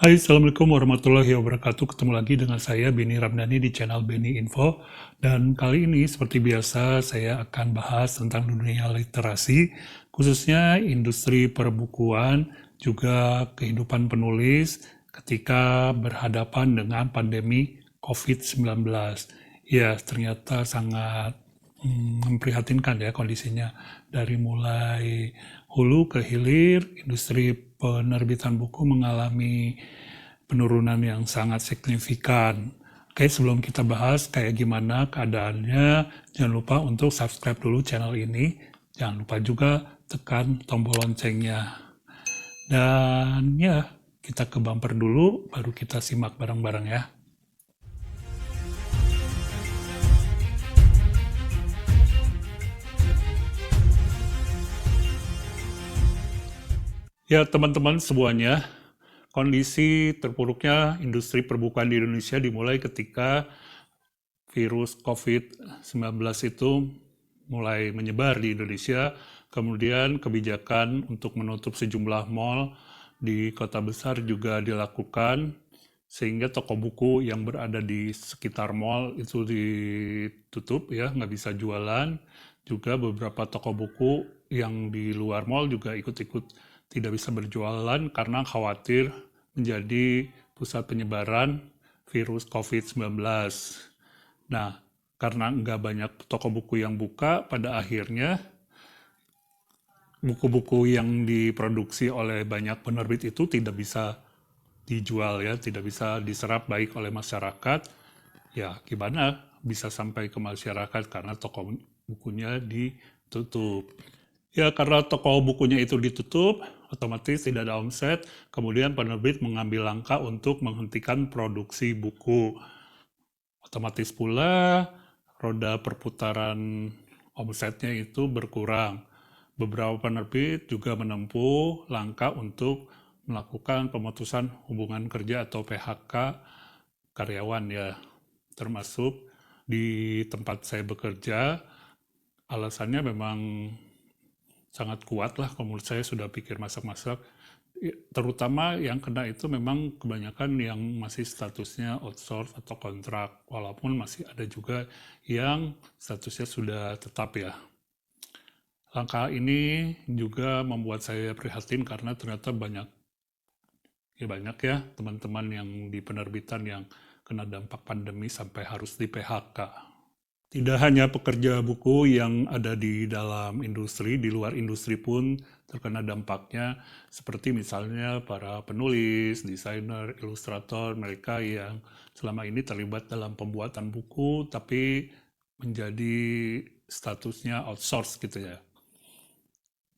Hai, Assalamualaikum warahmatullahi wabarakatuh. Ketemu lagi dengan saya, Beni Ramdhani, di channel Beni Info. Dan kali ini, seperti biasa, saya akan bahas tentang dunia literasi, khususnya industri perbukuan, juga kehidupan penulis ketika berhadapan dengan pandemi COVID-19. Ya, ternyata sangat memprihatinkan ya kondisinya. Dari mulai hulu ke hilir, industri penerbitan buku mengalami penurunan yang sangat signifikan. Oke, sebelum kita bahas kayak gimana keadaannya, jangan lupa untuk subscribe dulu channel ini. Jangan lupa juga tekan tombol loncengnya. Dan ya, kita ke bumper dulu, baru kita simak bareng-bareng ya. Ya, teman-teman semuanya, kondisi terpuruknya industri perbukuan di Indonesia dimulai ketika virus COVID-19 itu mulai menyebar di Indonesia, kemudian kebijakan untuk menutup sejumlah mal di kota besar juga dilakukan, sehingga toko buku yang berada di sekitar mal itu ditutup ya, nggak bisa jualan. Juga beberapa toko buku yang di luar mal juga ikut-ikut tidak bisa berjualan karena khawatir menjadi pusat penyebaran virus COVID-19. Nah, karena nggak banyak toko buku yang buka, pada akhirnya buku-buku yang diproduksi oleh banyak penerbit itu tidak bisa dijual ya, tidak bisa diserap baik oleh masyarakat. Ya, gimana bisa sampai ke masyarakat karena toko bukunya ditutup. Ya, karena toko bukunya itu ditutup, otomatis tidak ada omset, kemudian penerbit mengambil langkah untuk menghentikan produksi buku. Otomatis pula roda perputaran omsetnya itu berkurang. Beberapa penerbit juga menempuh langkah untuk melakukan pemutusan hubungan kerja atau PHK karyawan ya, termasuk di tempat saya bekerja. Alasannya memang sangat kuat lah, kalau menurut saya sudah pikir masak-masak. Terutama yang kena itu memang kebanyakan yang masih statusnya outsource atau kontrak, walaupun masih ada juga yang statusnya sudah tetap ya. Langkah ini juga membuat saya prihatin karena ternyata banyak ya teman-teman yang di penerbitan yang kena dampak pandemi sampai harus di PHK. Tidak hanya pekerja buku yang ada di dalam industri, di luar industri pun terkena dampaknya, seperti misalnya para penulis, desainer, ilustrator, mereka yang selama ini terlibat dalam pembuatan buku, tapi menjadi statusnya outsource gitu ya.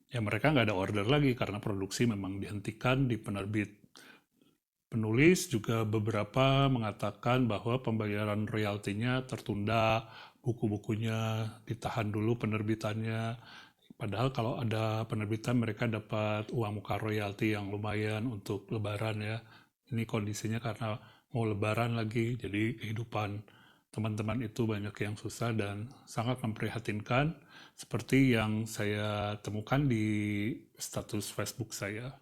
Ya mereka nggak ada order lagi karena produksi memang dihentikan di penerbit. Penulis juga beberapa mengatakan bahwa pembayaran royaltinya tertunda, buku-bukunya ditahan dulu penerbitannya. Padahal kalau ada penerbitan mereka dapat uang muka royalti yang lumayan untuk lebaran ya. Ini kondisinya karena mau lebaran lagi, jadi kehidupan teman-teman itu banyak yang susah dan sangat memprihatinkan seperti yang saya temukan di status Facebook saya.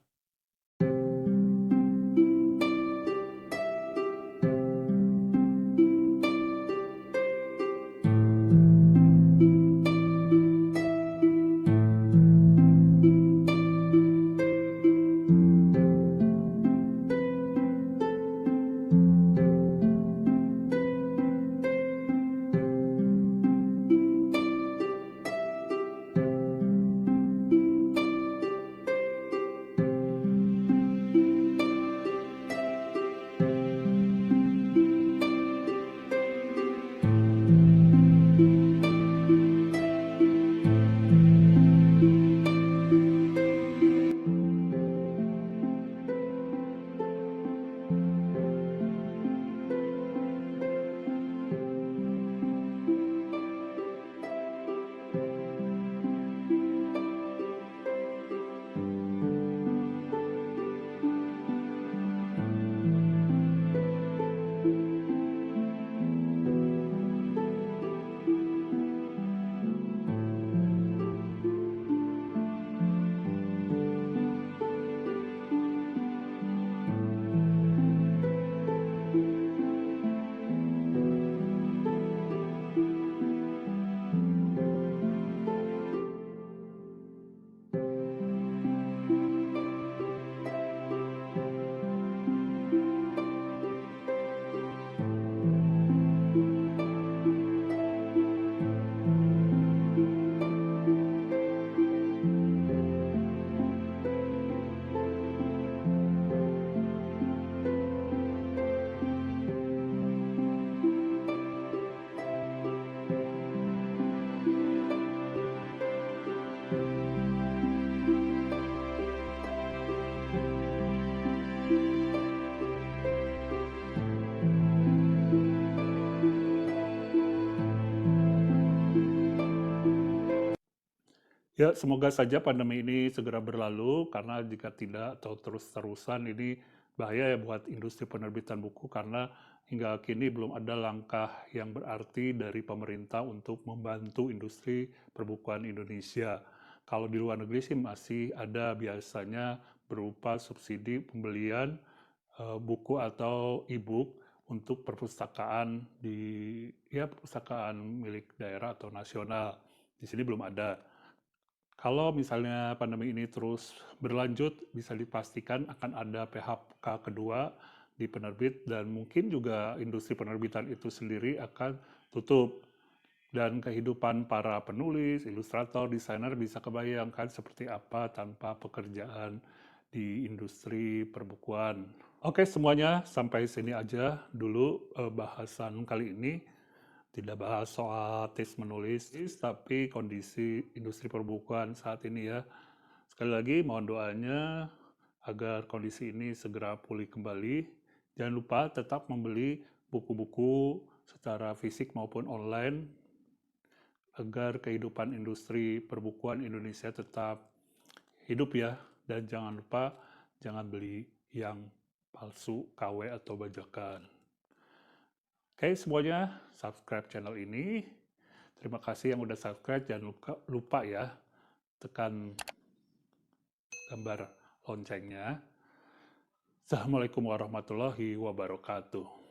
Ya, semoga saja pandemi ini segera berlalu, karena jika tidak atau terus-terusan ini bahaya ya buat industri penerbitan buku, karena hingga kini belum ada langkah yang berarti dari pemerintah untuk membantu industri perbukuan Indonesia. Kalau di luar negeri sih masih ada biasanya berupa subsidi pembelian buku atau e-book untuk perpustakaan perpustakaan milik daerah atau nasional. Di sini belum ada. Kalau misalnya pandemi ini terus berlanjut, bisa dipastikan akan ada PHK kedua di penerbit dan mungkin juga industri penerbitan itu sendiri akan tutup. Dan kehidupan para penulis, ilustrator, desainer bisa kebayangkan seperti apa tanpa pekerjaan di industri perbukuan. Oke, semuanya sampai sini aja dulu bahasan kali ini. Tidak bahas soal tes menulis, tapi kondisi industri perbukuan saat ini ya. Sekali lagi mohon doanya agar kondisi ini segera pulih kembali. Jangan lupa tetap membeli buku-buku secara fisik maupun online agar kehidupan industri perbukuan Indonesia tetap hidup ya. Dan jangan lupa jangan beli yang palsu, KW atau bajakan. Oke, semuanya subscribe channel ini. Terima kasih yang udah subscribe. Jangan lupa ya tekan gambar loncengnya. Assalamualaikum warahmatullahi wabarakatuh.